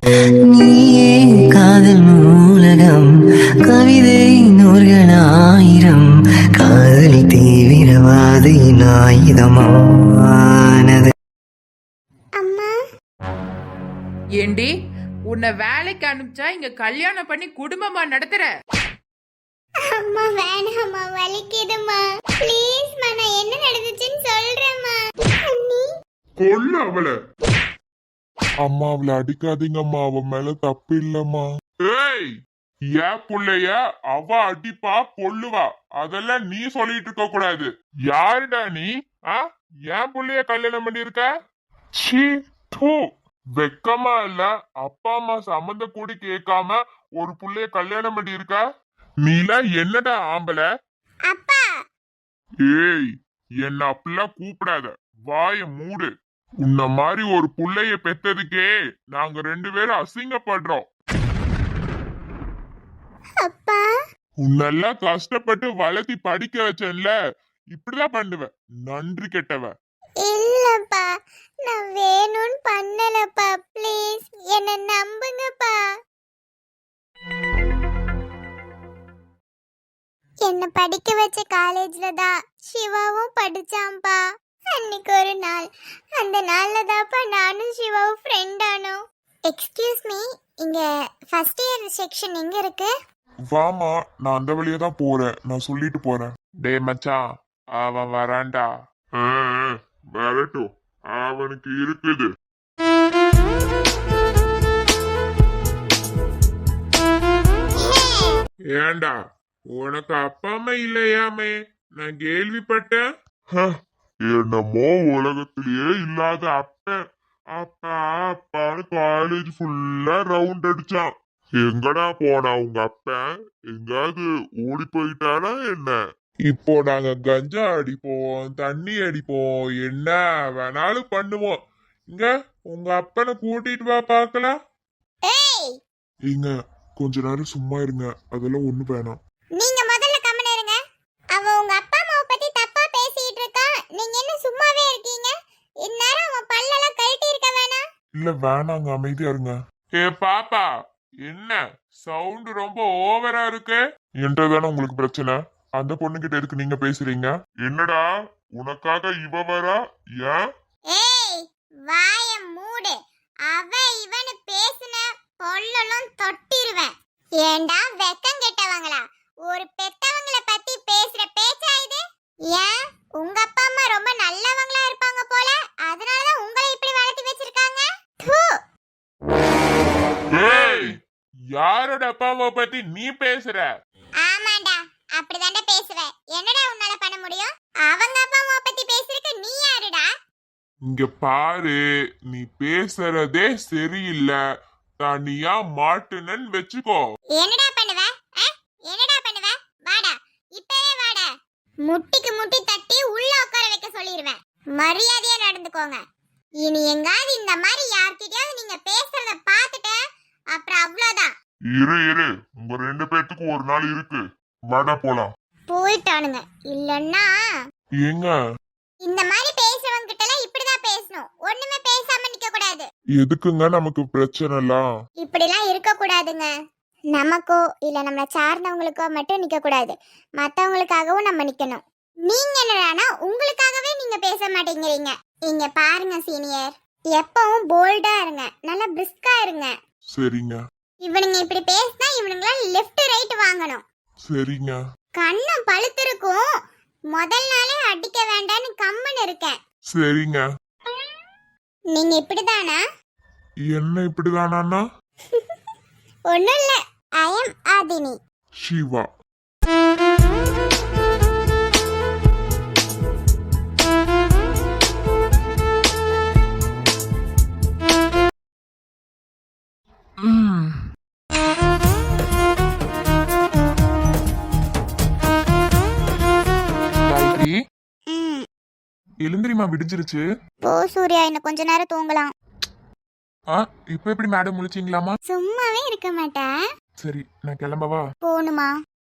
நீயே காதல் நூலகம், கவிதை நூல்களாயிரம், காதல் தீவிரவாதியின் ஆயுதமானது. அம்மா, ஏண்டி உன்னை வேலைக்கு அனுப்பிச்சா இங்க கல்யாணம் பண்ணி குடும்பமா நடத்துற? அம்மா வேணாம்மா, வலிக்குதும்மா. ப்ளீஸ்மா, நான் என்ன நடந்துச்சுன்னு சொல்றேம்மா. அண்ணி, கொல்லு அவள. அம்மா அவளை அடிக்காதீங்கம்மா, அவ மேல தப்பு இல்லம்மா. ஏய், ஏன் புள்ளைய அவ அடிப்பா கொல்லுவா, அதெல்லாம் நீ சொல்லிட்டு இருக்க கூடாது. யாருடா நீ? ஏன் புள்ளைய கல்யாணம் பண்ணிருக்க? சீ, தூ, வெக்கமா இல்ல? அப்பா அம்மா சம்மந்த கூடி கேட்காம ஒரு புள்ளைய கல்யாணம் பண்ணிருக்க? நீலாம் என்னடா ஆம்பள? அப்பா. ஏய், என்ன அப்படிலாம் கூப்பிடாத, வாய மூடு. உன்ன மாதிரி ஒரு புள்ளைய பெத்ததுக்கே நாங்க 2 பேரும் அசிங்கப்படுறோம். அப்பா, உன்னெல்லாம் கஷ்டப்பட்டு வளர்த்தி படிக்க வச்சேன்ல, இப்படிதான் பண்ணுவ, நன்றி கெட்டவ. இல்லப்பா, நான் வேணும்னு பண்ணலப்பா. ப்ளீஸ் என்ன நம்புங்கப்பா. என்ன படிக்க வச்ச காலேஜ்ல தான் சிவாவும் படிச்சான்பா. அன்னைக்கு ஒரு நாள், அந்த நாள்ல தான்ப்பா நானும் சிவாவும் ஃப்ரெண்ட் ஆனோம். எக்ஸ்கியூஸ் மீ, இங்க ஃபர்ஸ்ட் இயர் செக்ஷன் எங்க இருக்கு? வாமா, நான் அந்த வழியா தான் போறேன், நான் சொல்லிட்டு போறேன். டே மச்சான், அவன் வரான்டா. வரட்டும், அவனுக்கு இருக்குது. ஏண்டா, உனக்கு அப்பா அம்மா இல்லையாமே? நான் கேள்விப்பட்டேன். என்னமோ உலகத்திலேயே இல்லாத அப்பன் அப்பா அப்பான்னு காலேஜ் ஃபுல்லா ரவுண்ட் அடிச்சான். எங்கடா போனா உங்க அப்பன்? எங்காவது ஓடி போயிட்டானா என்ன? இப்போ நாங்க கஞ்சா அடிப்போம், தண்ணி அடிப்போம், என்ன வேணாலும் பண்ணுவோம். இங்க உங்க அப்பனை கூட்டிட்டு வா பாக்கலாம். இங்க கொஞ்ச நேரம் சும்மா இருங்க, அதெல்லாம் ஒண்ணு வேணாம். நீங்க முதல்ல கம்மன இருங்க. அவ உங்க அப்பா அம்மாவை பத்தி தப்பா பேசிட்டு இருக்கா. நீங்க என்ன சும்மாவே இருக்கீங்க? இந்நேரம் அவன் பல்லெல்லாம் கழட்டி இருக்க வேணாம். இல்ல வேணாங்க, அமைதியா இருங்க. ஏ பாப்பா, என்ன சவுண்ட் ரொம்ப ஓவரா இருக்கு? என்றதானே உங்களுக்கு பிரச்சனை? அந்த பொண்ணுகிட்ட எதுக்கு நீங்க பேசுறீங்க? என்னடா, உனக்காக இவ வரா? ஏன்? ஏய், வாய மூடு. அவ இவனு பேசுன பொல்லலும் தொட்டிருவேன். ஏண்டா வெக்கம் கெட்டவங்களா? ஒரு பெத்தவங்கள பத்தி பேசுற பேச்சா இது? ஏன் உங்க அப்பா அம்மா ரொம்ப நல்லவங்களா இருப்பாங்க போல, அதனாலதான் உங்களை இப்படி வளர்த்தி வச்சிருக்காங்க. தூ. ஏய், யாரோட அப்பா அம்மா பத்தி நீ பேசுற? ஆமாண்டா, அப்படிதாண்டா பேசுவேன். என்னடா உன்னால பண்ண முடியும்? அவங்க அப்பா அம்மா பத்தி பேசுறதுக்கு நீ யாருடா? இங்க பாரு, நீ பேசுறதே சரியில்லை. தனியா மாட்டுனன்னு வெச்சுக்கோ. என்னடா பண்ணுவ? என்னடா பண்ணுவ? வாடா, இப்பவே வாடா. முட்டிக்கு முட்டி தட்டி உள்ள உட்கார வைக்க சொல்லிடுவேன். மரியாதையா நடந்துக்கோங்க. இனி எங்காவது இந்த மாதிரி யார்கிட்டயாவது நீங்க பேசுறத பார்த்துட்டு அப்புறம் அவ்வளவுதான். இரு, உங்க 2 பேத்துக்கு ஒரு நாள் இருக்கு. வாடா போலாம். போயிட்டானுங்க. இல்லன்னா ஏங்க, இந்த மாதிரி பேசுறவங்க கிட்ட எல்லாம் இப்படிதான் பேசணும். ஒண்ணுமே பேசாம நிக்க கூடாது. எதுக்குங்க நமக்கு பிரச்சனைலாம்? இப்படிலாம் இருக்க கூடாதுங்க. நமக்கோ இல்ல நம்மள சார்ந்தவங்களுக்கோ மட்டும் நிக்க கூடாது, மத்தவங்களுக்காகவும் நம்ம நிக்கணும். நீங்க என்னடானா உங்களுக்காகவே நீங்க பேச மாட்டேங்கிறீங்க. இங்க பாருங்க சீனியர், எப்பவும் போல்டா இருங்க, நல்லா பிரிஸ்கா இருங்க. சரிங்க. இவனுங்க இப்படி பேசினா இவனுங்களாம் லெஃப்ட் ரைட் வாங்கணும். சரிங்க. கண்ணம் பழுத்திருக்கும். முதல் நாளே அடிக்க வேண்டாம்னு கம்மன் இருக்கேன். சரிங்க. நீங்க இப்படிதானா? என்ன இப்படிதானா? ஒண்ணும் இல்ல, ஐ அம் ஆதினி. சிவா. எழுந்திரிமா, விடிஞ்சிருச்சு. போ சூர்யா, இன்னும் கொஞ்ச நேரம் தூங்கலாம். இப்ப எப்படி மேடம் முழிச்சிங்களாமா? சும்மாவே இருக்க மாட்டேன். சரி, நான் கிளம்பவா? போணுமா?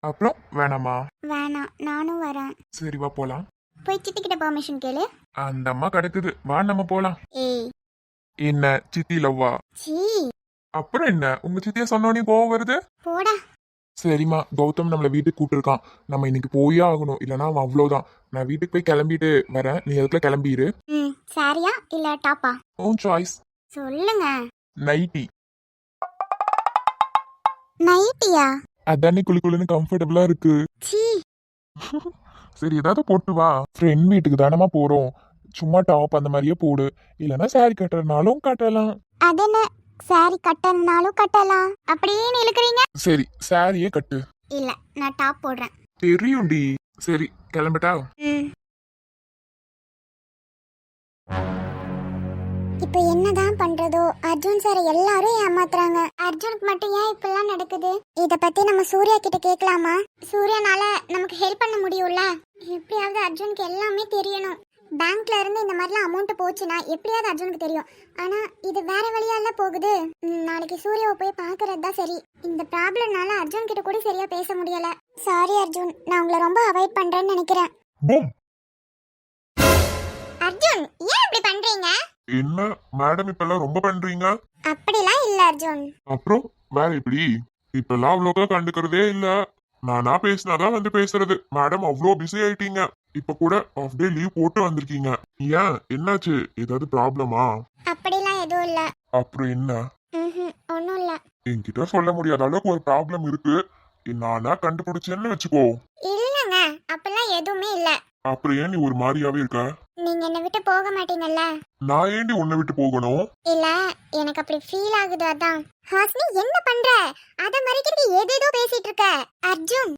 அப்புறம் வேணாமா? வேணாம், நானும் வரேன். சரி, வா போலாம். போய் சித்திக்கிட்ட பெர்மிஷன் கேளு. அந்த அம்மா கிடக்குது, வா நம்ம போலாம். ஏய், என்ன சித்தி லவ்வா? சீ, அப்புறம் என்ன உங்க சித்தியா சொன்னோடனே கோவம் வருது? போடா. சரிம்மா, கௌதம் நம்மள வீட்டுக்கு கூப்பிட்டுருக்கான். நம்ம இன்னைக்கு போயே ஆகணும், இல்லைன்னா அவன் அவ்வளோதான். நான் வீட்டுக்கு போய் கிளம்பிட்டு வரேன், நீ அதுக்குள்ள கிளம்பிடு. சாரியா இல்ல டாப்பா? உன் சாய்ஸ். சொல்லுங்க. நைட்டி. நைட்டியா? அதானே குளிக்குள்ளுன்னு கம்ஃபர்டபுளா இருக்கு. சீ. சரி, ஏதாவது போட்டு வா. ஃப்ரெண்ட் வீட்டுக்கு தானமா போறோம், சும்மா டாப் அந்த மாதிரியே போடு, இல்லைன்னா சாரி கட்டுறதுனாலும் கட்டலாம். அது என்ன, சாரி கட்டணும்னாலும் கட்டலாம், அப்படியே இழுக்கிறீங்க. சரி, சாரியே கட்டு. இல்ல, நான் டாப் போடுறேன். தெரியும்டி. சரி, கிளம்பட்டா? இப்போ என்னதான் பண்றதோ, அர்ஜுன் சார் எல்லாரும் ஏமாத்துறாங்க. அர்ஜுனுக்கு மட்டும் ஏன் இப்பெல்லாம் நடக்குது? இத பத்தி நம்ம சூர்யா கிட்ட கேட்கலாமா? சூர்யானால நமக்கு ஹெல்ப் பண்ண முடியும்ல? எப்படியாவது அர்ஜுனுக்கு எல்லாமே தெரியணும். பேங்க்ல இருந்து இந்த மாதிரிலாம் அமௌண்ட் போச்சுன்னா எப்படியாவது அர்ஜுனுக்கு தெரியும். ஆனா இது வேற வழியால போகுது. நாளைக்கு சூர்யாவை போய் பாக்குறது தான் சரி. இந்த ப்ராப்ளம்னால அர்ஜுன் கிட்ட கூட சரியா பேச முடியல. சாரி அர்ஜுன், நான் உங்களை ரொம்ப அவாய்ட் பண்றேன்னு நினைக்கிறேன். அர்ஜுன், ஏன் இப்படி பண்றீங்க? என்ன மேடம் இப்பெல்லாம் ரொம்ப பண்றீங்க? அப்படிலாம் இல்ல அர்ஜுன். அப்புறம் வேற எப்படி? இப்பெல்லாம் அவ்வளோக்கா கண்டுக்கிறதே இல்ல. நானா பேசினாதான் வந்து பேசுறது. மேடம் அவ்வளோ பிஸி ஆயிட்டீங்க. இப்ப கூட ஆஃப் டே லீவ் போட்டு வந்திருக்கீங்க. ஏன், என்னாச்சு? ஏதாவது ப்ராப்ளமா? அப்படிலாம் எதுவும் இல்ல. அப்புறம் என்ன? ஒன்னும் இல்ல. என்கிட்ட சொல்ல முடியாத அளவுக்கு ஒரு ப்ராப்ளம் இருக்கு, நானா கண்டுபிடிச்சேன்னு வச்சுக்கோ. இல்லங்க, அப்படிலாம் எதுவுமே இல்ல. அப்புறம் ஏன் நீ ஒரு மாதிரியாவே இருக்க? நீங்க என்ன விட்டு போக மாட்டீங்கல்ல? நான் ஏண்டி உன்னை விட்டு போகணும்? இல்ல, எனக்கு அப்படி ஃபீல் ஆகுது, அதான். ஹாஸ்னி, என்ன பண்ற? அத மறைக்கிறதுக்கு ஏதேதோ பேசிட்டு இருக்க. அர்ஜுன்,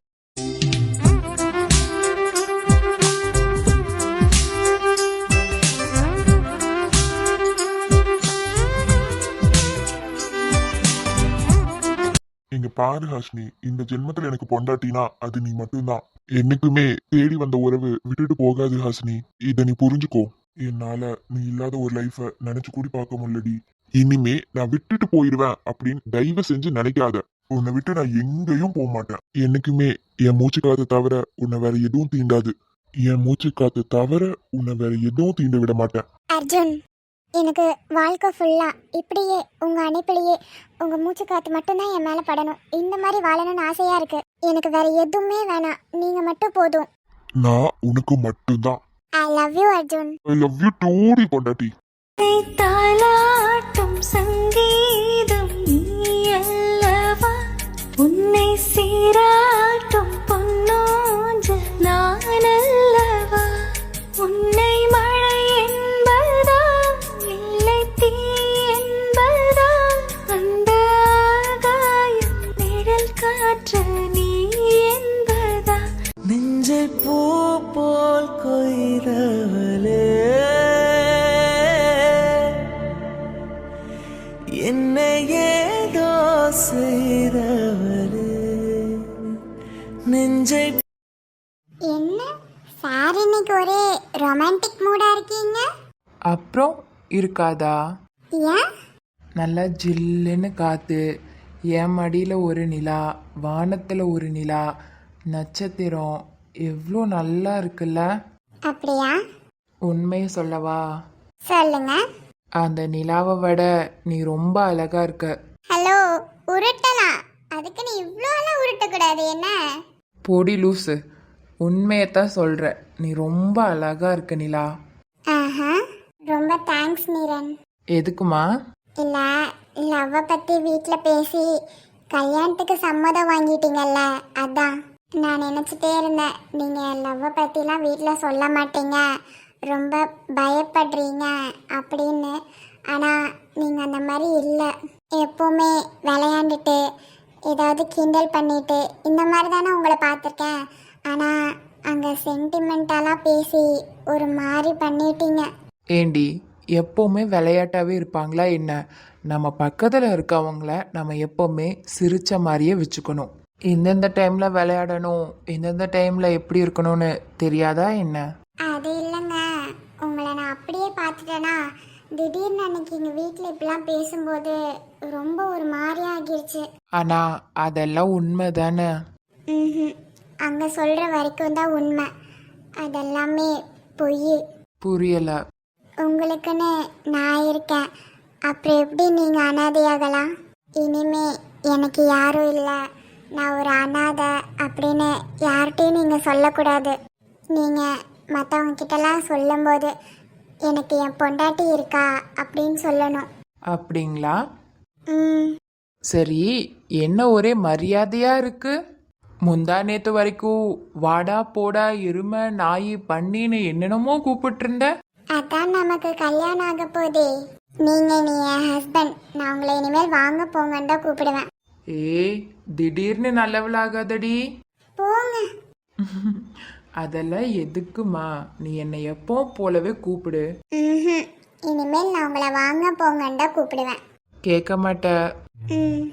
இங்க பாரு ஹாஷ்னி, இந்த ஜென்மத்துல எனக்கு பொண்டாட்டினா அது நீ மட்டும்தான். என்னைக்குமே தேடி வந்த உறவு விட்டுட்டு போகாது ஹாஷ்னி, இத நீ புரிஞ்சுக்கோ. என்னால நீ இல்லாத ஒரு லைஃப நினைச்சு கூடி பார்க்க முடியலடி. இனிமே நான் விட்டுட்டு போயிடுவேன் அப்படின்னு தயவு செஞ்சு நினைக்காத. உன்னை விட்டு நான் எங்கேயும் போக மாட்டேன். என்னைக்குமே என் மூச்சு காத்து தவிர உன்னை வேற எதுவும் தீண்டாது. என் மூச்சு காத்து தவிர உன்னை வேற எதுவும் தீண்ட விட மாட்டேன். அர்ஜுன், எனக்கு வாழ்க்கை ஃபுல்லா இப்படியே உங்க அணைப்பிலேயே உங்க மூச்சு காத்து மட்டும்தான் என் மேல படணும். இந்த மாதிரி வாழணும்னு ஆசையா இருக்கு. எனக்கு வேற எதுவுமே வேணாம், நீங்க மட்டும் போதும். நான் உனக்கு மட்டும்தான். I love you Arjun. I love you டூடி பொண்டாட்டி. தாலாட்டும் சங்கீதம் நீ அல்லவா, உன்னை சீராட்டும் பொன்னோஞ்சல் நான் அல்லவா, உன்னை மழை என்பதா இல்லை தீ என்பதா, அந்த ஆகாயம் நிழல் காற்று நீ என்பதா, நெஞ்சை பூ போல் கொய்தவளே, என்னை ஏதோ செய்தவளே, நெஞ்சை. என்ன சார், இன்னைக்கு ஒரே ரொமான்டிக் மூடா இருக்கீங்க. அப்புறம் இருக்காதா? ஏன்? நல்லா ஜில்லுன்னு காத்து, என் மடியில் ஒரு நிலா, வானத்தில் ஒரு நிலா, நட்சத்திரம், எவ்வளோ நல்லா இருக்குல்ல? அப்படியா? உண்மையை சொல்லவா? சொல்லுங்க. அந்த நிலாவை விட நீ ரொம்ப அழகா இருக்க. ஹலோ, உருட்டலாம். அதுக்கு நீ இவ்வளோலாம் உருட்டக்கூடாது. என்ன? பொடி லூசு, உண்மையத்தான் சொல்கிற. நீ ரொம்ப அழகா இருக்க நிலா. ஆஹா, ரொம்ப தேங்க்ஸ் நீரன். எதுக்குமா? இல்ல, லவ்வை பத்தி வீட்டில் பேசி கல்யாணத்துக்கு சம்மதம் வாங்கிட்டீங்கல்ல, அதான். நான் நினச்சிட்டே இருந்தேன், நீங்கள் லவ்வை பற்றிலாம் வீட்டில் சொல்ல மாட்டீங்க, ரொம்ப பயப்படுறீங்க அப்படின்னு. ஆனால் நீங்கள் அந்த மாதிரி இல்லை. எப்போவுமே விளையாண்டுட்டு ஏதாவது கிண்டல் பண்ணிட்டு இந்த மாதிரி தானே உங்களை பார்த்துருக்கேன். ஆனால் அங்கே சென்டிமெண்டலாக பேசி ஒரு மாதிரி பண்ணிட்டீங்க. ஏண்டி, எப்போவுமே விளையாட்டாவே இருப்பாங்களா என்ன? நம்ம பக்கத்தில் இருக்கவங்கள நம்ம எப்போவுமே சிரிச்ச மாதிரியே வச்சுக்கணும். எந்தெந்த டைமில் விளையாடணும், எந்தெந்த டைமில் எப்படி இருக்கணும்னு தெரியாதா என்ன? அது இல்லைங்க, உங்களை நான் அப்படியே பார்த்துட்டேன்னா திடீர்னு அன்னைக்கு எங்கள் வீட்டில் இப்படிலாம் பேசும்போது ரொம்ப ஒரு மாதிரி ஆகிருச்சு. ஆனால் அதெல்லாம் உண்மை தானே? அங்கே சொல்கிற வரைக்கும் தான் உண்மை, அதெல்லாமே பொய். புரியலை. உங்களுக்குன்னு நான் இருக்கேன், அப்புறம் எப்படி நீங்கள் அனாதையாகலாம்? இனிமே எனக்கு யாரும் இல்லை, நான் ஒரு அனாதை அப்படின்னு யார்கிட்டையும் நீங்கள் சொல்லக்கூடாது. நீங்கள் மற்றவங்க கிட்டலாம் சொல்லும்போது எனக்கு என் பொண்டாட்டி இருக்கா அப்படின்னு சொல்லணும். அப்படிங்களா? ம். சரி, என்ன ஒரே மரியாதையா இருக்கு? முந்தா நேத்து வரைக்கும் வாடா போடா எருமை நாய் பண்ணின்னு என்னென்னமோ கூப்பிட்டு இருந்த. அதான் நமக்கு கல்யாணம் ஆக போதே. நீங்கள் நீ என் ஹஸ்பண்ட், நான் உங்களை இனிமேல் வாங்க போங்கன்னு தான் கூப்பிடுவேன். ஏய், திடீர்னு நல்லவளாகாதடி. போங்க. அதெல்லாம் எதுக்குமா? நீ என்னை எப்போ போலவே கூப்பிடு. ம். இனிமேல் நான் உங்களை வாங்க போங்கன்னு தான் கூப்பிடுவேன். கேட்க மாட்ட. ம்.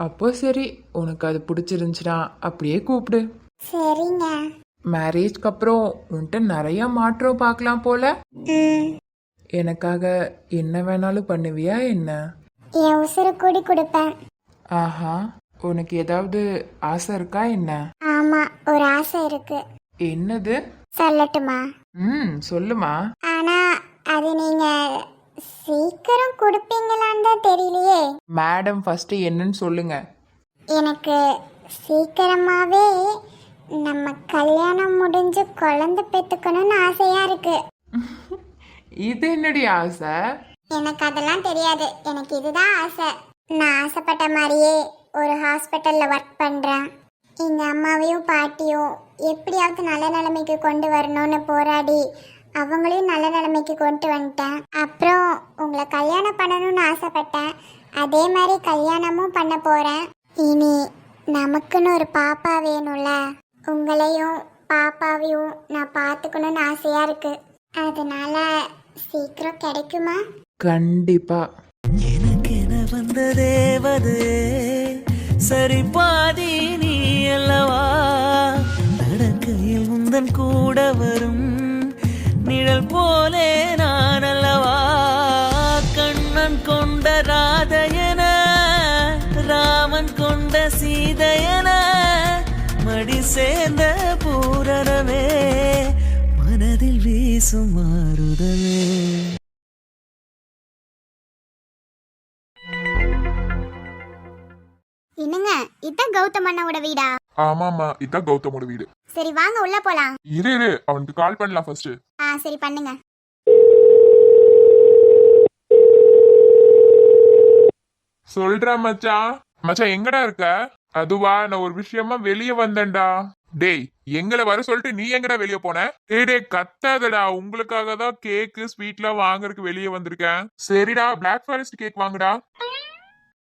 அப்போ சரி, உனக்கு அது பிடிச்சிருந்துச்சுன்னா அப்படியே கூப்பிடு. சரிங்க. மேரேஜ்க்கு அப்புறம் உன்கிட்ட நிறைய மாற்றம் பார்க்கலாம் போல. ம். எனக்காக என்ன வேணாலும் பண்ணுவியா என்ன? என் உசுறு கூடி கொடுப்பேன். ஆஹா, உனக்கு ஏதாவது ஆசை இருக்கா என்ன? ஆமா, ஒரு ஆசை இருக்கு. என்னது? சொல்லட்டுமா? சொல்லுமா. ஆனா அது நீங்க சீக்கிரம் கொடுப்பீங்களான்னு தான் தெரியலையே. மேடம் ஃபர்ஸ்ட் என்னன்னு சொல்லுங்க. எனக்கு சீக்கிரமாவே நம்ம கல்யாணம் முடிஞ்சு குழந்தை பெத்துக்கணும்னு ஆசையா இருக்கு. இது என்னடி ஆசை? எனக்கு அதெல்லாம் தெரியாது, எனக்கு இதுதான் ஆசை. நான் ஆசைப்பட்ட மாதிரியே ஒரு ஹாஸ்பிட்டல்ல ஒர்க் பண்றேன். எங்க அம்மாவையும் பாட்டியும் எப்படியாவது நல்ல நிலைமைக்கு கொண்டு வரணும்னு போராடி அவங்களையும் நல்ல நிலைமைக்கு கொண்டு வந்துட்டேன். அப்புறம் உங்களை கல்யாணம் பண்ணணும்னு ஆசைப்பட்டேன், அதே மாதிரி கல்யாணமும் பண்ண போறேன். இனி நமக்குன்னு ஒரு பாப்பா வேணும்ல, உங்களையும் பாப்பாவையும் நான் பார்த்துக்கணும்னு ஆசையா இருக்கு. அதனால சீக்கிரம் கிடைக்குமா? கண்டிப்பா. எனக்கென வந்த தேவதே சரி பாதி நீ அல்லவா, நடக்கையில் முந்தன் கூட வரும் நிழல் போலே நான் அல்லவா, கண்ணன் கொண்ட ராதையன ராமன் கொண்ட சீதையன மடி சேர்ந்த பூரணமே மனதில் வீசும் மாறுதலே. என்னங்க, இதான் கௌதம் அண்ணாவோட வீடா? ஆமாமா, இதான் கௌதமோட வீடு. சரி வாங்க உள்ள போலாம். இரு இரு, அவனுக்கு கால் பண்ணலாம் ஃபர்ஸ்ட். சரி பண்ணுங்க. சொல்றா மச்சான். மச்சான் எங்கடா இருக்க? அதுவா, நான் ஒரு விஷயமா வெளியே வந்தேன்டா. டேய், எங்களை வர சொல்லிட்டு நீ எங்கடா வெளியே போன? டேய் கத்தாதடா, உங்களுக்காக தான் கேக்கு ஸ்வீட்லாம் வாங்குறதுக்கு வெளியே வந்திருக்கேன். சரிடா, பிளாக் ஃபாரஸ்ட் கேக் வாங்குடா.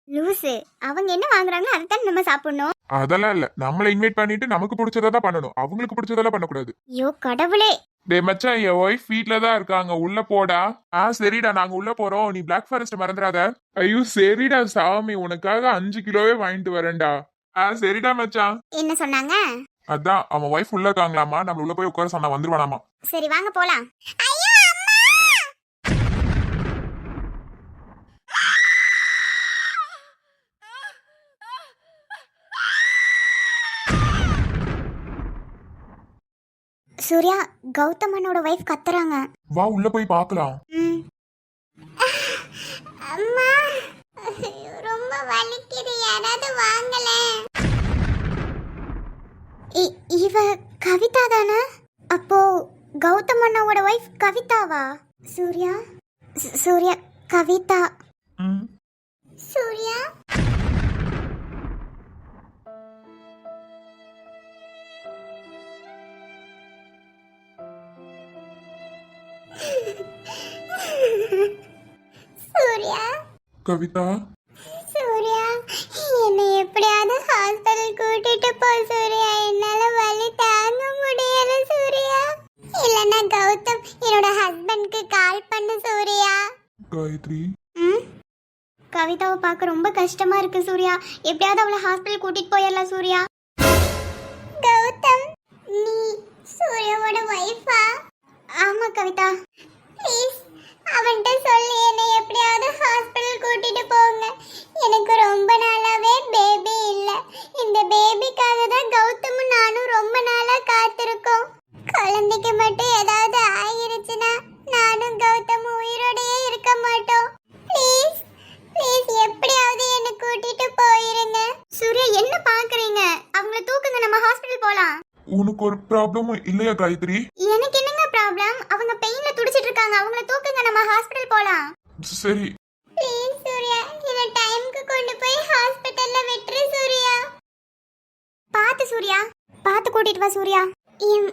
லூசு, அவங்க என்ன வாங்குறாங்களோ அதுதான் நம்ம சாப்பிடணும். அதெல்லாம் இல்ல, நம்மள இன்வைட் பண்ணிட்டு நமக்கு பிடிச்சதா தான் பண்ணணும், அவங்களுக்கு பிடிச்சதெல்லாம் பண்ணக்கூடாது. ஐயோ கடவுளே. டேய் மச்சான், என் ஒய்ஃப் வீட்ல தான் இருக்காங்க, உள்ள போடா. சரிடா, நாங்க உள்ள போறோம், நீ பிளாக் ஃபாரஸ்ட் மறந்துடாத. ஐயோ சரிடா சாமி, உனக்காக 5 கிலோவே வாங்கிட்டு வரேன்டா. சரிடா மச்சான். என்ன சொன்னாங்க? அதான் அவன் ஒய்ஃப் உள்ள இருக்காங்களாமா, நம்ம உள்ள போய் உட்கார சொன்னா வந்துருவானாமா. சரி வாங்க போலாம். ஐயோ அம்மா. சூர்யா, கௌதமனோட வைஃப் கத்துறாங்க. வா உள்ள போய் பார்க்கலாம். அம்மா, ரொம்ப வலிக்குது, யாராவது வாங்கல. இவ கவிதா தானே? அப்போ கௌதமனோட வைஃப் கவிதாவா? சூர்யா, சூர்யா கவிதா. சூர்யா சூர்யா. கவிதா. சூர்யா, என்னை எப்படியாவது ஹாஸ்பிட்டல் கூட்டிட்டு போ சூர்யா, என்னால வலி தாங்க முடியல சூர்யா. இல்லனா கௌதம் என்னோட ஹஸ்பண்ட்க்கு கால் பண்ணு சூர்யா. காயத்ரி. கவிதாவை பார்க்க ரொம்ப கஷ்டமா இருக்கு சூர்யா, எப்படியாவது அவளை ஹாஸ்பிட்டல் கூட்டிட்டு போயிடலாம் சூர்யா. கௌதம், நீ சூர்யாவோட வைஃபா? ஆமா கவிதா. ப்ளீஸ் அவன்கிட்ட சொல்லி என்னை எப்படியாவது ஹாஸ்பிட்டல் கூட்டிட்டு போங்க. எனக்கு ரொம்ப நாளாவே பேபி இல்ல. இந்த பேபிக்காக தான் கௌதமும் நானும் ரொம்ப நாளா காத்திருக்கோம். குழந்தைக்கு மட்டும் ஏதாவது ஆயிருச்சுன்னா நானும் கௌதமும் உயிரோடயே இருக்க மாட்டோம். ப்ளீஸ் ப்ளீஸ் எப்படியாவது என்னை கூட்டிட்டு உனக்கு ஒரு ப்ராப்ளமும் இல்லையா காயத்ரி? எனக்கு என்னங்க ப்ராப்ளம்? அவங்க பெயின்ல துடிச்சிட்டு இருக்காங்க, அவங்கள தூக்குங்க, நம்ம ஹாஸ்பிடல் போலாம். சரி. ப்ளீஸ் சூர்யா, என்ன டைம்க்கு கொண்டு போய் ஹாஸ்பிடல்ல விட்டுரு சூர்யா. பாத்து சூர்யா, பாத்து கூட்டிட்டு வா சூர்யா. என்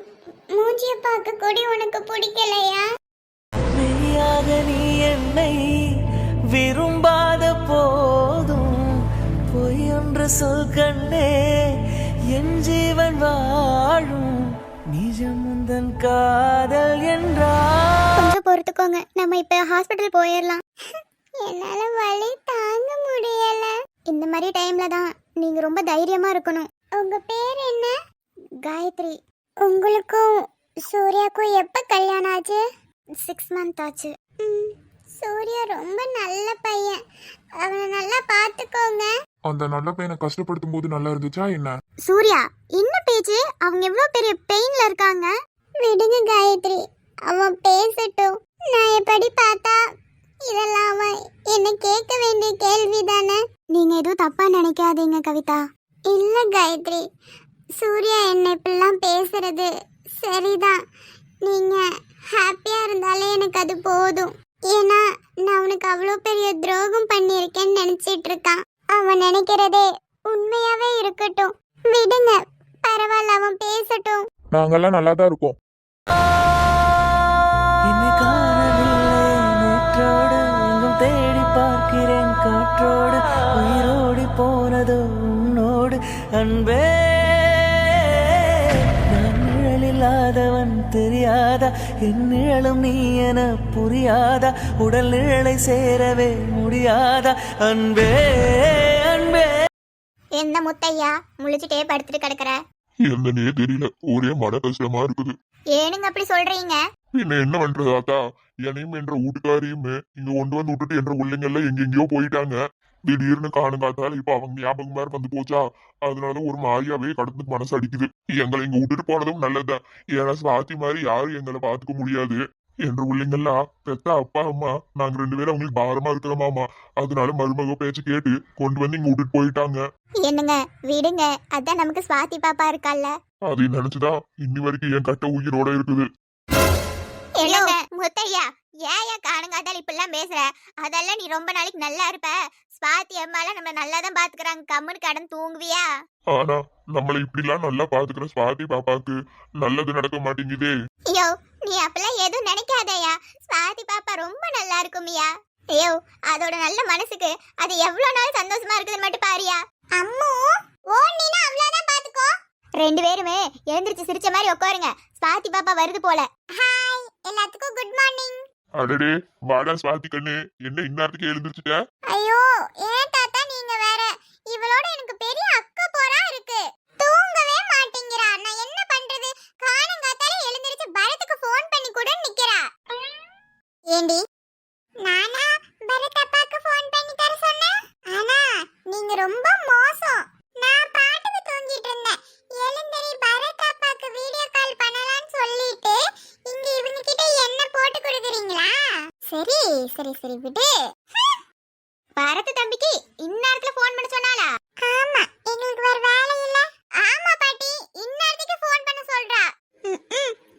மூஞ்சிய பார்க்க கூட உனக்கு பிடிக்கலையா? மெய்யாக நீ என்னை விரும்பாத போதும் பொய்யொன்று சொல் கண்ணே என் ஜீவன் வாழும் நிஜம் உந்தன் காதல் என்றால். கொஞ்சம் பொறுத்துக்கோங்க, நம்ம இப்ப ஹாஸ்பிடல் போயிடலாம். என்னால வலி தாங்க முடியல. இந்த மாதிரி டைம்ல தான் நீங்க ரொம்ப தைரியமா இருக்கணும். உங்க பேர் என்ன? காயத்ரி. உங்களுக்கும் சூர்யாக்கும் எப்ப கல்யாணம் ஆச்சு? 6 months ஆச்சு. சூர்யா ரொம்ப நல்ல பையன், அவனை நல்லா பாத்துக்கோங்க. அந்த நல்ல பையனை கஷ்டப்படுத்தும் போது நல்லா இருந்துச்சா என்ன? சூர்யா என்ன பேச்சு? அவங்க எவ்வளவு பெரிய பெயின்ல இருக்காங்க. விடுங்க காயத்ரி, அவன் பேசட்டும். நான் எப்படி பார்த்தா இதெல்லாம் அவன் என்ன கேட்க வேண்டிய கேள்விதானே. நீங்க எதுவும் தப்பா நினைக்காதீங்க கவிதா. இல்ல காயத்ரி, சூர்யா என்ன இப்படிலாம் பேசுறது சரிதான். நீங்க ஹாப்பியா இருந்தாலே எனக்கு அது போதும். ஏன்னா நான் அவனுக்கு அவ்வளோ பெரிய துரோகம் பண்ணியிருக்கேன்னு நினைச்சிட்டு இருக்கான். அவன் நினைக்கிறதே உண்மையாவே இருக்கட்டும். விடுங்க, பரவாயில்ல, அவன் பேசட்டும். நாங்கெல்லாம் நல்லா தான் இருக்கோம். என்னை காணவில்லை நேற்றோடு எங்கும் தேடி பார்க்கிறேன் காற்றோடு உயிரோடி போனதோ உன்னோடு அன்பே. நான் நிழலில்லாதவன் தெரியாதா என் நிழலும் நீ என புரியாதா உடல் நிழலை சேரவே முடியாதா அன்பே அன்பே. என்ன முத்தையா முழிச்சிட்டே படுத்துட்டு கிடக்குற? என்னன்னே தெரியல, ஒரே மன கஷ்டமா இருக்குது. ஏனுங்க அப்படி சொல்றீங்க? என்ன பண்றது ஆத்தா? என்னையும் என்ற வீட்டுக்காரையும் இங்க கொண்டு வந்து விட்டுட்டு என்ற பிள்ளைங்கெல்லாம் எங்கெங்கயோ போயிட்டாங்க. திடீர்னு காணுங்காத்தால இப்ப அவங்க ஞாபகம் மாதிரி வந்து போச்சா, அதனால ஒரு மாயாவே கடந்து மனசு அடிக்குது. எங்களை இங்க விட்டுட்டு போனதும் நல்லதுதான். ஏன்னா சாத்தி மாதிரி யாரும் எங்களை பாத்துக்க முடியாது. என்ற பிள்ளைங்கெல்லாம் பெத்த அப்பா அம்மா நாங்க 2 பேரும் அவங்களுக்கு பாரமா இருக்கிறோமாமா. அதனால மருமக பேச்சு கேட்டு கொண்டு வந்து இங்க விட்டுட்டு போயிட்டாங்க. என்னங்க விடுங்க, அதான் நமக்கு சுவாதி பாப்பா இருக்கால்ல. அதை நினைச்சுதான் இன்னி வரைக்கும் என் கட்ட உயிரோட இருக்குது. என்னங்க முத்தையா, ஏயா காணுங்காதால இப்பெல்லாம் பேசுற? அதெல்லாம் நீ ரொம்ப நாளைக்கு நல்லா இருப்ப. சுவாதி அம்மாலாம் நம்ம நல்லா தான் பாத்துக்கிறாங்க, கம்முன்னு கடன் தூங்குவியா? ஆனா நம்மள இப்படிலாம் நல்லா பாத்துக்கிற சுவாதி பாப்பாக்கு நல்லது நடக்க மாட்டேங்குதே. ஐயோ நீ அப்பெல்லாம் எதுவும் நினைக்காதயா, சுவாதி பாப்பா ரொம்ப நல்லா இருக்குமியா. ஐயோ அதோட நல்ல மனசுக்கு அது எவ்வளவு நாள் சந்தோஷமா இருக்குதுன்னு மட்டும் பாரியா. அம்மு ஓடினா அவ்வளவுதான் பாத்துக்கோ. 2 பேருமே எழுந்திருச்சு சிரிச்ச மாதிரி உட்காருங்க, சுவாதி பாப்பா வருது போல. ஹாய் எல்லாத்துக்கும் குட் மார்னிங். அடடே வாடா சுவாதி கண்ணு, என்ன இந்நேரத்துக்கு எழுந்திருச்சுட்ட? ஐயோ ஏன் தாத்தா நீங்க வேற, இவளோட எனக்கு பெரிய அக்கா போரா இருக்கு. தூங்கவே மாட்டேங்கிறா, நான் என்ன பண்றது? காணுங்காத்தால எழுந்திருச்சு பரத்துக்கு ஃபோன் பண்ணி கூட நிக்கிறா. ஏண்டி நானா பரத் அப்பாக்கு ஃபோன் பண்ணி தர சொன்னேன்? ஆனா நீங்க ரொம்ப மோசம். நான் பாட்டுக்கு தூங்கிட்டு இருந்தேன். எழுந்திரி பரத் அப்பாக்கு வீடியோ கால் பண்ணலாம்னு சொல்லிட்டு இங்க இவங்க கிட்ட என்ன போட்டு கொடுக்குறீங்களா? சரி சரி சரி விடு. பரத் தம்பிக்கு இந்நேரத்துல ஃபோன் பண்ண சொன்னாளா? ஆமா, எங்களுக்கு வேற வேலை இல்ல. ஆமா பாட்டி, இந்நேரத்துக்கு ஃபோன் பண்ண சொல்றா.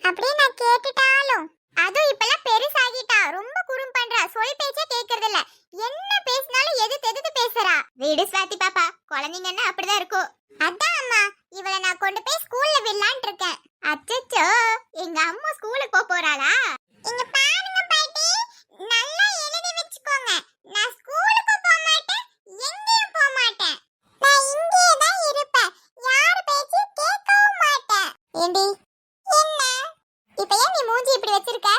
அப்படியே நான் கேட்டுட்டாலும் அதுவும் இப்பெல்லாம் பெருசாகிட்டா, ரொம்ப குறும் பண்றா, சொல் பேச்சே கேக்குறது இல்ல. என்ன பேசினாலும் எதிர்த்து பேசுறா. வீடு சுவாதி பாப்பா, குழந்தைங்கன்னா அப்படிதான் இருக்கும். அதான் அம்மா, இவளை நான் கொண்டு போய் ஸ்கூல்ல விடலான்னு இருக்கேன். அச்சச்சோ, எங்க அம்மா ஸ்கூலுக்கு போறாளா? இங்க பாருங்க பாட்டி, நல்லா எழுதி வச்சுக்கோங்க. நான் ஸ்கூலுக்கு போக மாட்டேன், எங்கேயும் போக மாட்டேன். நான் இங்கேயே தான் இருப்பேன், யார் பேச்சையும் கேட்கவும் மாட்டேன். ஏண்டி என்ன இப்ப ஏன் நீ மூஞ்சி இப்படி வச்சிருக்க?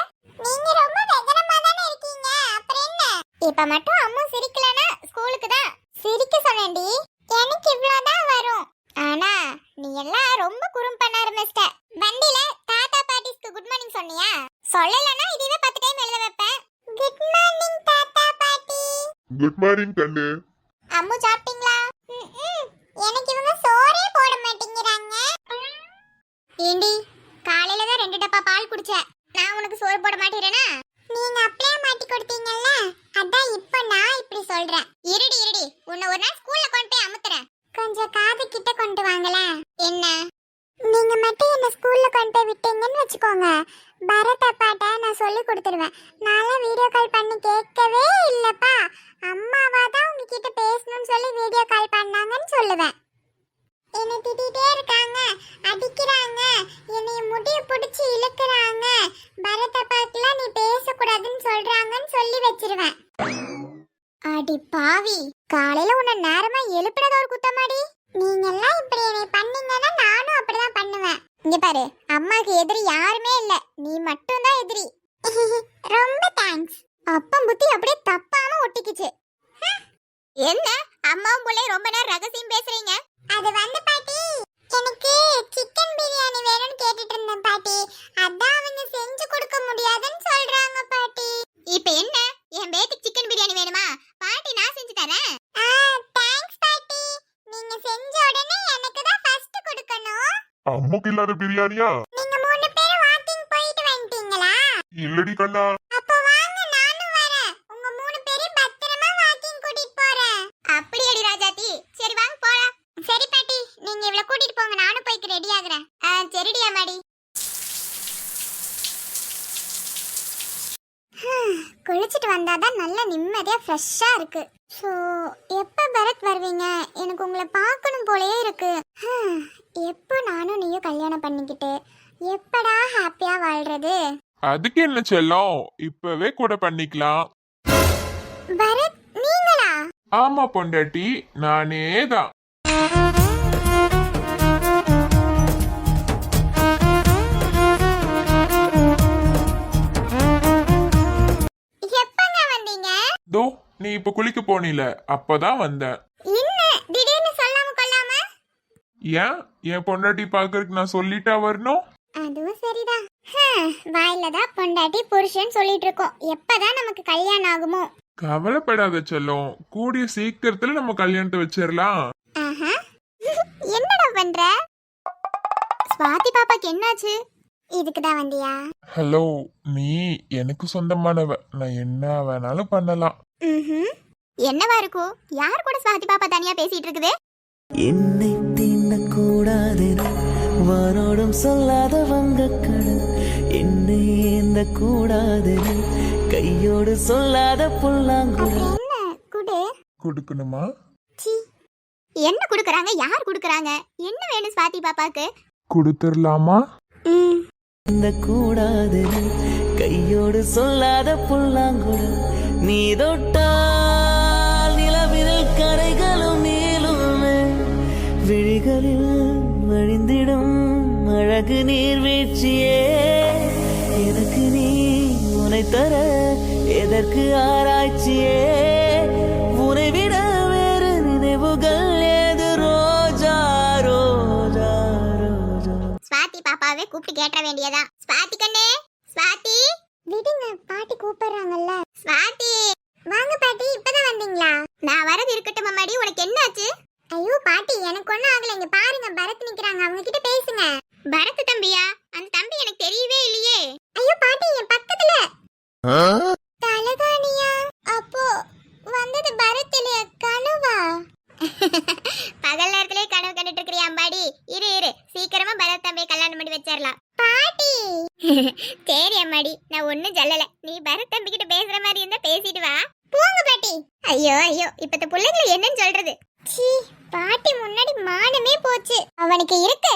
நீங்க ரொம்ப வெகரமா தானே இருக்கீங்க, அப்புறம் என்ன? இப்ப மட்டும் அம்மா சிரிக்கலனா ஸ்கூலுக்கு தான் சிரிக்க சொன்னேன்டி. எனக்கு இவ்வளவுதான் வரும். ஆனா நீ எல்லாம் ரொம்ப குறும் பண்ண ஆரம்பிச்சிட்ட. வண்டில தாத்தா பாட்டிஸ்க்கு குட் மார்னிங் சொன்னியா? சொல்லலனா இதுவே 10 டைம் எழுத வைப்பேன். குட் மார்னிங் தாத்தா பாட்டி. குட் மார்னிங் கண்ணு. அம்மு சாப்பிட்டீங்களா? எனக்கு இவங்க சோறே போட மாட்டேங்கிறாங்க. ஏண்டி காலையில தான் 2 டப்பா பால் குடிச்ச, நான் உனக்கு சோறு போட மாட்டேறேனா? நீங்க அப்படியே மாட்டி கொடுத்தீங்கல்ல, அதான் இப்போ நான் இப்படி சொல்றேன். இருடி இருடி, உன்னை ஒரு நாள் ஸ்கூல்ல கொண்டு போய் அமுத்துறேன். கொஞ்சம் காது கிட்ட கொண்டு வாங்களே. என்ன நீ நீங்க மட்டும் என்ன ஸ்கூல்ல கொண்டு போய் விட்டீங்கன்னு வச்சுக்கோங்க, பரத் அப்பாட்ட நான் சொல்லி கொடுத்துருவேன். நான்லாம் வீடியோ கால் பண்ணி கேட்கவே இல்லப்பா, அம்மாவா தான் உங்ககிட்ட பேசணும்னு சொல்லி வீடியோ கால் பண்ணாங்கன்னு சொல்லுவேன். என்னை திட்டிகிட்டே இருக்காங்க, அடிக்கிறாங்க, என்னை முடிய பிடிச்சி இழுக்கிறாங்க, பரத் அப்பாக்கெல்லாம் நீ பேசக்கூடாதுன்னு சொல்றாங்கன்னு சொல்லி வச்சிருவேன். அடி பாவி, காலையில உன்னை நேரமா எழுப்பினது ஒரு குத்தமாடி. நீங்க எல்லாம் இப்படி என்னை பண்ணீங்கன்னா நானும் அப்படிதான் பண்ணுவேன். இங்க பாரு, அம்மாக்கு எதிரி யாருமே இல்ல, நீ மட்டும் தான் எதிரி. ரொம்ப தேங்க்ஸ். அப்பம் புத்தி அப்படியே தப்பாம ஒட்டிக்கிச்சு. என்ன அம்மாவும் போல ரொம்ப நேரம் ரகசியம் பேசுறீங்க? அது வந்து பாட்டி, எனக்கு சிக்கன் பிரியாணி வேணும்னு கேட்டுட்டு இருந்தேன் பாட்டி, அதான் அவங்க செஞ்சு கொடுக்க முடியாதுன்னு சொல்றாங்க பாட்டி. இப்போ என்ன, என் பேத்திக்கு சிக்கன் பிரியாணி வேணுமா? பாட்டி நான் செஞ்சு தரேன். தேங்க்ஸ் பாட்டி, நீங்க செஞ்ச உடனே எனக்கு தான் ஃபர்ஸ்ட் கொடுக்கணும். அம்முக்கு இல்லாத பிரியாணியா? நீங்க 3 பேரும் வாக்கிங் போயிட்டு வந்துட்டீங்களா? இல்லடி கண்ணா. அப்போ வாங்க, நானும் வரேன். உங்க 3 பேரையும் பத்திரமா வாக்கிங் கூட்டிட்டு போறேன். அப்படியேடி ராஜாத்தி, சரி வாங்க போலாம். சரி பாட்டி, நீங்க இவள கூட்டிட்டு போங்க, நானும் போய்க்கு ரெடி ஆகுறேன். சரிடி அம்மாடி. குளிச்சிட்டு வந்தாதான் நல்ல நிம்மதியா ஃப்ரெஷ்ஷா இருக்கு. ஸோ எப்போ பரத் வருவீங்க? எனக்கு உங்களை பார்க்கணும் போலயே இருக்கு. எப்போ நானும் நீயும் கல்யாணம் பண்ணிக்கிட்டு எப்படா ஹாப்பியா வாழ்றது? அதுக்கு என்ன செல்லம், இப்பவே கூட பண்ணிக்கலாம். பரத் நீங்களா? ஆமா பொண்டாட்டி, நானே தான். எப்பங்க வந்தீங்க? தோ நீ இப்ப குளிக்க போனில, அப்பதான் வந்தேன். என்ன திடீர்னு சொல்லாம கொள்ளாம? ஏன் என் பொண்டாட்டி பாக்குறதுக்கு நான் சொல்லிட்டா வரணும்? அதுவும் சரிதான். வாயில தான் பொண்டாட்டி புருஷன் சொல்லிட்டு இருக்கோம், எப்பதான் நமக்கு கல்யாணம் ஆகுமோ? கவலைப்படாத செல்லம், கூடிய சீக்கிரத்துல நம்ம கல்யாணத்தை வச்சிடலாம். என்னடா பண்ற? ஸ்வாதி பாப்பாக்கு என்னாச்சு? இதுக்குதான் வந்தியா? ஹலோ, நீ எனக்கு சொந்தமானவ, நான் என்ன வேணாலும் பண்ணலாம். என்னவா இருக்கும்? யார் கூட ஸ்வாதி பாப்பா தனியா பேசிட்டு இருக்குது? என்னை தின்னக்கூடாதென வானோடும் சொல்லாத வங்கக்கடல், என்னை ஏந்த கூடாதென கையோடு சொல்லாத புல்லாங்குழல். என்ன குடு? கொடுக்கணுமா? சீ, என்ன குடுக்கறாங்க? யார் குடுக்கறாங்க? என்ன வேணும் ஸ்வாதி பாப்பாக்கு? கொடுத்துடலாமா? இந்த கூடாதென கையோடு சொல்லாத புல்லாங்குழல், நீ தொட்டால் நிலவினில் கரைகளும் நீளுமே, விழிகளில் வழிந்திடும் அழகு நீர்வீழ்ச்சியே, எனக்கு நீ உனை தர எதற்கு ஆராய்ச்சியே, உனை விட வேறு நினைவுகள் ஏது ரோஜா ரோஜா ரோஜா. ஸ்வாதி பாப்பாவே கூப்பிட்டு கேட்ட வேண்டியதா. ஸ்வாதி கண்ணே, ஸ்வாதி விடுங்க, பாட்டி கூப்பிடுறாங்கல்ல. ஸ்வாதி வாங்க பாட்டி, இப்பதான் வந்தீங்களா? நான் வரது இருக்கட்டும் அம்மாடி, உனக்கு என்னாச்சு? ஐயோ பாட்டி, எனக்கு ஒண்ணும் ஆகல. இங்க பாருங்க, பரத் நிக்கறாங்க, அவங்க கிட்ட பேசுங்க. பரத் தம்பியா? அந்த தம்பி எனக்கு தெரியவே இல்லையே. ஐயோ பாட்டி, என் பக்கத்துல. தலகாணியா? அப்போ வந்தது பரத் இல்லையா? கனவா? பகல் நேரத்திலே கனவு கண்டுட்டு இருக்கிறியா அம்பாடி? இரு இரு, சீக்கிரமா பரத் தம்பியை கல்யாணம் பண்ணி வச்சிடலாம். பாட்டி சரி அம்மாடி, நான் ஒன்னும் சொல்லல. நீ பரத் தம்பி கிட்ட பேசுற மாதிரி இருந்தா பேசிட்டு வா. போங்க பாட்டி. ஐயோ ஐயோ, இப்பத்த பிள்ளைங்களை என்னன்னு சொல்றது? சீ, பாட்டி முன்னாடி மானமே போச்சு. அவனுக்கு இருக்கு.